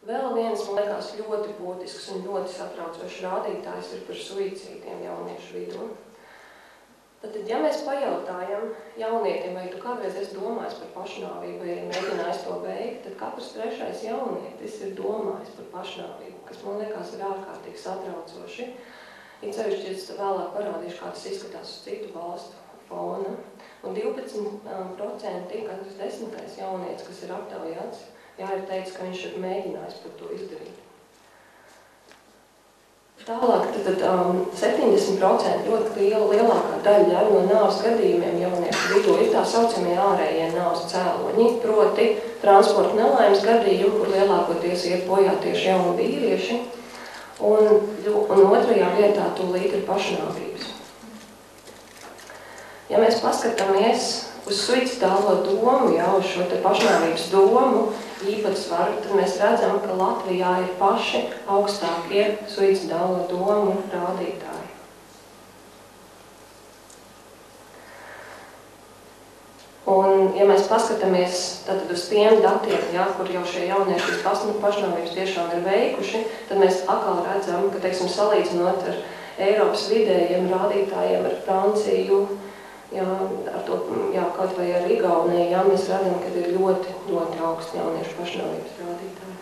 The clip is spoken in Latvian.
Vēl viens, man liekas, ļoti būtisks un ļoti satraucošs rādītājs ir par suicīdiem jauniešu vidū. Tad, ja mēs pajautājam jaunietim, vai tu kādreiz esi domājis par pašnāvību, vai mēģinājis to veikt, tad katrs trešais jaunietis ir domājis par pašnāvību, kas, man liekas, ir ārkārtīgi satraucoši. Ir cevišķi, es vēlāk parādīšu, kā tas izskatās uz citu valstu fona. Un 12%, katrs 10. jaunietis, kas ir aptaujāts, ir teicis, ka viņš ir mēģinājis par to izdarīt. Tālāk, tad 70% ļoti lielākā daļa no nāves gadījumiem jauniešu vidū ir tā saucamie ārējie nāves cēloņi, proti transporta nelaimes gadījumi, kur lielākoties iet bojā tieši jauni vīrieši, un otrajā vietā tūlīt ir pašnāvības. Ja mēs paskatāmies uz suicidālo domu, uz šo te pašnāvības domu īpatsvaru, tad mēs redzam, ka Latvijā ir paši augstākie suicidālo domu rādītāji. Un, ja mēs paskatāmies tad uz tiem datiem, kur jau šie jaunieši pašnāvības tiešām ir veikuši, tad mēs atkal redzam, ka, teiksim, salīdzinot ar Eiropas vidējiem rādītājiem, ar Franciju, ar to, kaut vai ar Igauniju, mēs redzam, ka ir ļoti, ļoti augsti jauniešu pašnāvības rādītāji.